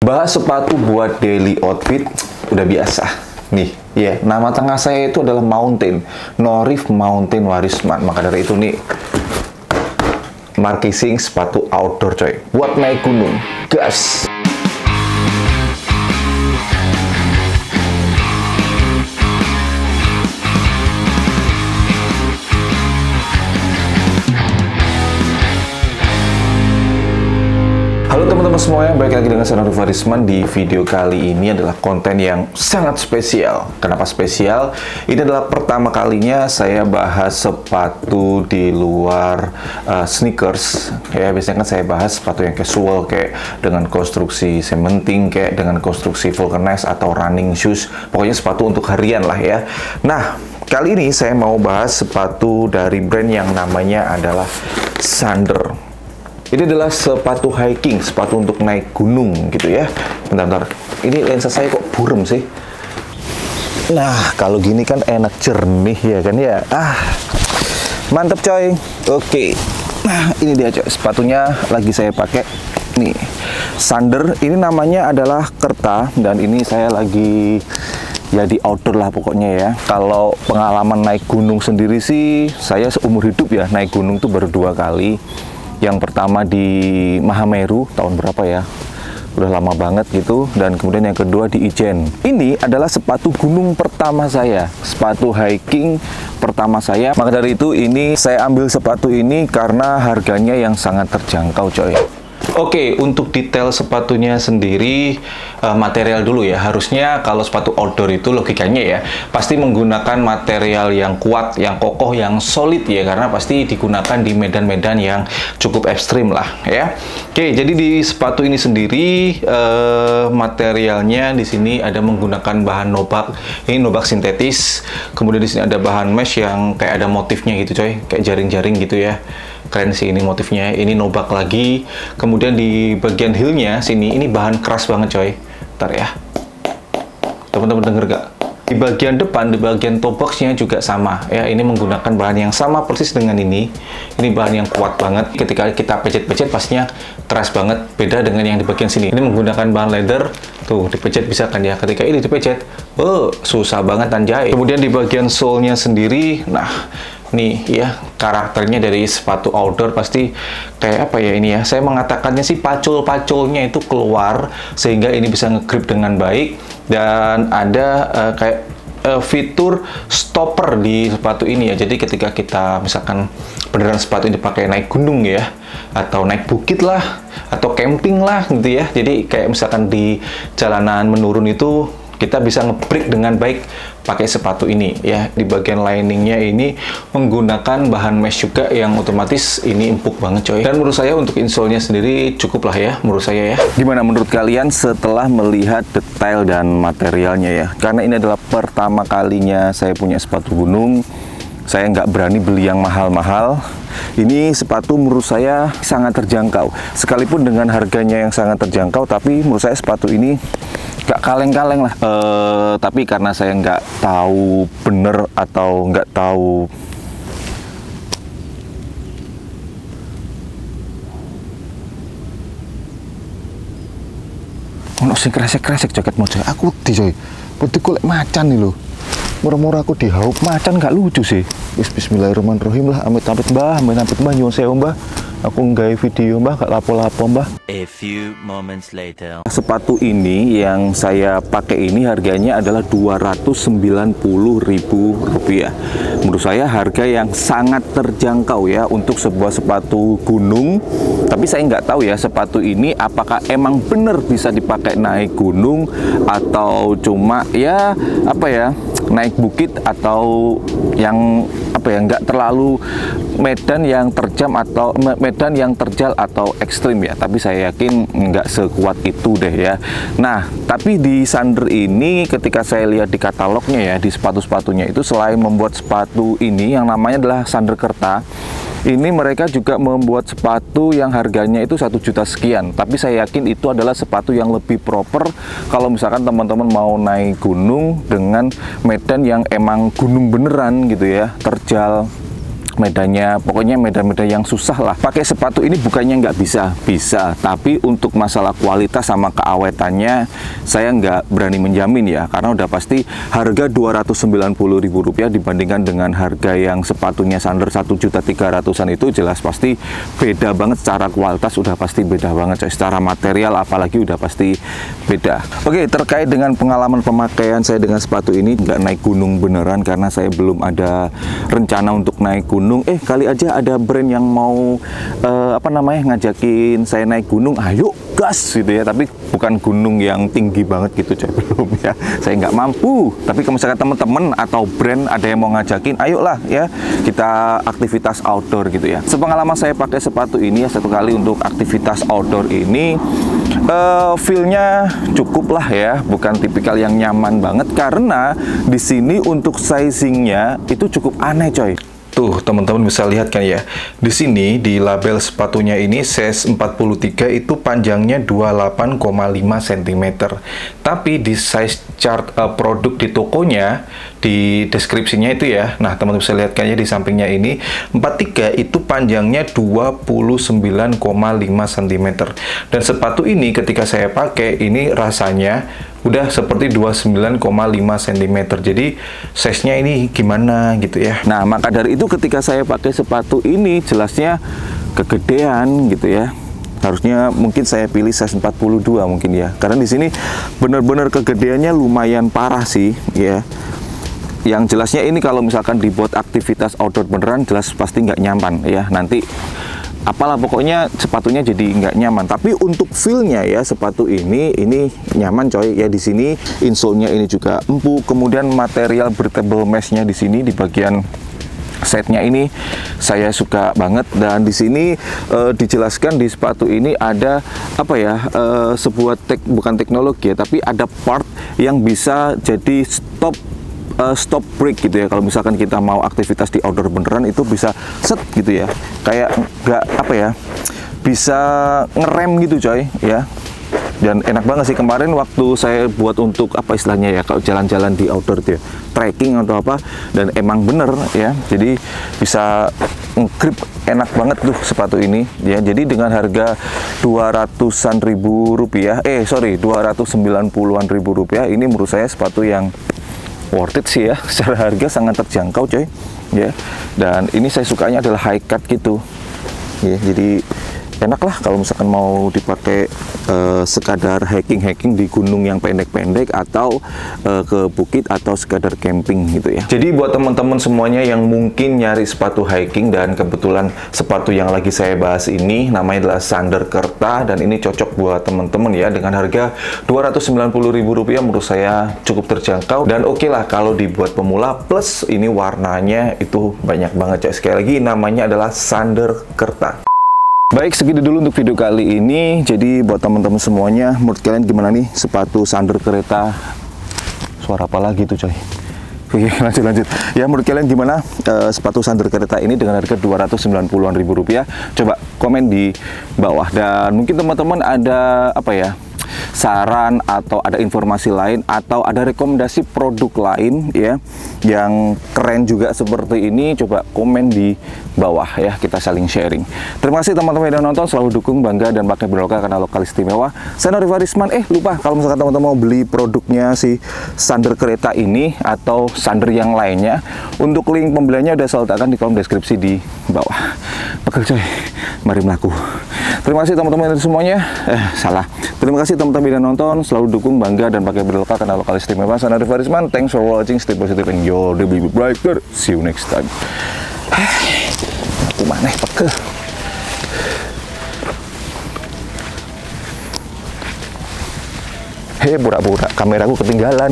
Bahas sepatu buat daily outfit udah biasa. Nih, ya, nama tengah saya itu adalah Mountain, Norif Mountain Warisman. Maka dari itu nih, markising sepatu outdoor coy. Buat naik gunung, gas! Halo teman-teman semuanya, balik lagi dengan saya Norif Warisman. Di video kali ini adalah konten yang sangat spesial. Kenapa spesial? Ini adalah pertama kalinya saya bahas sepatu di luar sneakers. Ya, biasanya kan saya bahas sepatu yang casual, kayak dengan konstruksi cementing, kayak dengan konstruksi vulcanized atau running shoes. Pokoknya sepatu untuk harian lah ya. Nah, kali ini saya mau bahas sepatu dari brand yang namanya adalah Sander. Ini adalah sepatu hiking, sepatu untuk naik gunung gitu ya. Bentar-bentar, ini lensa saya kok burem sih? Nah, kalau gini kan enak jernih ya kan ya. Mantep coy. Oke. Nah, ini dia coy, sepatunya lagi saya pakai. Nih, Sander, ini namanya adalah Kerta, dan ini saya lagi ya di outdoor lah pokoknya ya. Kalau pengalaman naik gunung sendiri sih, saya seumur hidup ya naik gunung tuh baru 2 kali. Yang pertama di Mahameru tahun berapa ya, udah lama banget gitu, dan kemudian yang kedua di Ijen. Ini adalah sepatu gunung pertama saya, sepatu hiking pertama saya. Maka dari itu ini saya ambil sepatu ini karena harganya yang sangat terjangkau coy. Oke, untuk detail sepatunya sendiri, material dulu ya. Harusnya kalau sepatu outdoor itu logikanya ya, pasti menggunakan material yang kuat, yang kokoh, yang solid ya, karena pasti digunakan di medan-medan yang cukup ekstrim lah ya. Oke, jadi di sepatu ini sendiri, materialnya di sini ada menggunakan bahan nobak. Ini nobak sintetis. Kemudian di sini ada bahan mesh yang kayak ada motifnya gitu coy, kayak jaring-jaring gitu ya. Keren sih ini motifnya. Ini nobak lagi. Kemudian di bagian heelnya sini, ini bahan keras banget coy. Ntar ya, teman-teman denger gak? Di bagian depan, di bagian toe boxnya juga sama ya. Ini menggunakan bahan yang sama persis dengan ini. Ini bahan yang kuat banget. Ketika kita pecet-pecet pastinya keras banget. Beda dengan yang di bagian sini. Ini menggunakan bahan leather. Tuh, dipecet bisa kan ya. Ketika ini dipecet, susah banget anjay. Kemudian di bagian sole-nya sendiri, nah nih ya, karakternya dari sepatu outdoor pasti kayak apa ya ini ya, saya mengatakannya sih pacul-paculnya itu keluar sehingga ini bisa ngegrip dengan baik, dan ada kayak fitur stopper di sepatu ini ya. Jadi ketika kita misalkan beneran sepatu ini dipakai naik gunung ya, atau naik bukit lah, atau camping lah gitu ya, jadi kayak misalkan di jalanan menurun itu kita bisa nge-break dengan baik pakai sepatu ini ya. Di bagian liningnya ini menggunakan bahan mesh juga yang otomatis ini empuk banget coy. Dan menurut saya untuk insole-nya sendiri cukup lah ya, menurut saya ya. Gimana menurut kalian setelah melihat detail dan materialnya ya? Karena ini adalah pertama kalinya saya punya sepatu gunung. Saya nggak berani beli yang mahal-mahal. Ini sepatu menurut saya sangat terjangkau. Sekalipun dengan harganya yang sangat terjangkau, tapi menurut saya sepatu ini nggak kaleng-kaleng lah. Tapi karena saya nggak tahu bener atau nggak tahu ono sing kresek-kresek jaket mojo. Aku di coy, putih kulek macan nih loh. Murah-murah aku dihaup macan, nggak lucu sih. Bismillahirrahmanirrahim lah. Amit-amit mbah, amit-amit mbah, nyuwun sewu mbah. Aku nggak video mbah, gak lapo-lapo mbah. A few moments later. Sepatu ini yang saya pakai ini harganya adalah Rp290.000. Menurut saya harga yang sangat terjangkau ya untuk sebuah sepatu gunung. Tapi saya nggak tahu ya sepatu ini apakah emang bener bisa dipakai naik gunung atau cuma ya apa ya, naik bukit, atau yang apa ya, nggak terlalu medan yang terjal atau ekstrim ya. Tapi saya yakin nggak sekuat itu deh ya. Nah, tapi di Sander ini ketika saya lihat di katalognya ya, di sepatu-sepatunya itu selain membuat sepatu ini yang namanya adalah Sander Kerta, ini mereka juga membuat sepatu yang harganya itu 1 juta sekian. Tapi saya yakin itu adalah sepatu yang lebih proper kalau misalkan teman-teman mau naik gunung dengan medan yang emang gunung beneran gitu ya, terjal, medannya, pokoknya medan-medan yang susah lah. Pakai sepatu ini bukannya nggak bisa, tapi untuk masalah kualitas sama keawetannya saya nggak berani menjamin ya, karena udah pasti harga Rp290.000 dibandingkan dengan harga yang sepatunya Sander 1.300.000-an itu jelas pasti beda banget. Secara kualitas udah pasti beda banget, secara material apalagi udah pasti beda. Oke, terkait dengan pengalaman pemakaian saya dengan sepatu ini, nggak naik gunung beneran karena saya belum ada rencana untuk naik gunung. Kali aja ada brand yang mau ngajakin saya naik gunung, ayo gas gitu ya, tapi bukan gunung yang tinggi banget gitu coy, belum ya, saya nggak mampu. Tapi kalau misalkan teman-teman atau brand ada yang mau ngajakin, ayolah ya, kita aktivitas outdoor gitu ya. Sepengalaman saya pakai sepatu ini ya, satu kali untuk aktivitas outdoor ini, feel-nya cukup lah ya, bukan tipikal yang nyaman banget, karena di sini untuk sizingnya itu cukup aneh coy. Tuh, teman-teman bisa lihat kan ya. Di sini di label sepatunya ini size 43 itu panjangnya 28,5 cm. Tapi di size chart produk di tokonya, di deskripsinya itu ya. Nah, teman-teman bisa lihat kan ya di sampingnya ini 43 itu panjangnya 29,5 cm. Dan sepatu ini ketika saya pakai ini rasanya udah seperti 29,5 cm. Jadi size-nya ini gimana gitu ya. Nah, maka dari itu ketika saya pakai sepatu ini jelasnya kegedean gitu ya. Harusnya mungkin saya pilih size 42 mungkin ya. Karena di sini benar-benar kegedeannya lumayan parah sih ya. Yang jelasnya ini kalau misalkan dibuat aktivitas outdoor beneran jelas pasti nggak nyaman ya. Nanti apalah pokoknya sepatunya jadi nggak nyaman. Tapi untuk feel-nya ya, sepatu ini nyaman coy ya. Di sini insole-nya ini juga empuk, kemudian material breathable mesh-nya di sini di bagian setnya ini saya suka banget. Dan di sini dijelaskan di sepatu ini ada apa ya, sebuah bukan teknologi ya, tapi ada part yang bisa jadi stop break gitu ya. Kalau misalkan kita mau aktivitas di outdoor beneran itu bisa set gitu ya, kayak nggak apa ya, bisa ngerem gitu coy ya. Dan enak banget sih, kemarin waktu saya buat untuk apa istilahnya ya, kalau jalan-jalan di outdoor tuh ya, trekking atau apa, dan emang bener ya, jadi bisa nge-grip enak banget tuh sepatu ini ya. Jadi dengan harga 290-an ribu rupiah ini menurut saya sepatu yang worth it sih ya. Secara harga sangat terjangkau coy ya. Dan ini saya sukanya adalah high cut gitu ya, jadi enak lah kalau misalkan mau dipakai sekadar hiking di gunung yang pendek-pendek, atau ke bukit, atau sekadar camping gitu ya. Jadi buat teman-teman semuanya yang mungkin nyari sepatu hiking, dan kebetulan sepatu yang lagi saya bahas ini namanya adalah Sander Kerta, dan ini cocok buat teman-teman ya. Dengan harga Rp290.000 menurut saya cukup terjangkau, dan oke lah kalau dibuat pemula, plus ini warnanya itu banyak banget coy. Sekali lagi namanya adalah Sander Kerta. Baik, segitu dulu untuk video kali ini. Jadi buat teman-teman semuanya, menurut kalian gimana nih sepatu Sander Kerta? Suara apa lagi tuh coy? Oke, lanjut. Ya, menurut kalian gimana sepatu Sander Kerta ini dengan harga Rp290-an ribu? Coba komen di bawah. Dan mungkin teman-teman ada apa ya, saran atau ada informasi lain atau ada rekomendasi produk lain ya yang keren juga seperti ini, coba komen di bawah ya, kita saling sharing. Terima kasih teman-teman yang nonton, selalu dukung, bangga dan pakai berlokal karena lokal istimewa. Saya Nuri Farisman. Lupa, kalau misalkan teman-teman mau beli produknya si Sander Kerta ini atau Sander yang lainnya, untuk link pembeliannya udah saya letakkan di kolom deskripsi di bawah. Pegel coy, mari melaku. Terima kasih teman-teman semuanya. Terima kasih teman-teman yang nonton, selalu dukung, bangga dan pakai berlokal karena lokal istimewa. Saya Nuri Farisman. Thanks for watching, stay positive and your day will be brighter. See you next time. Aku maneh pegel. Pura-pura kameraku ketinggalan.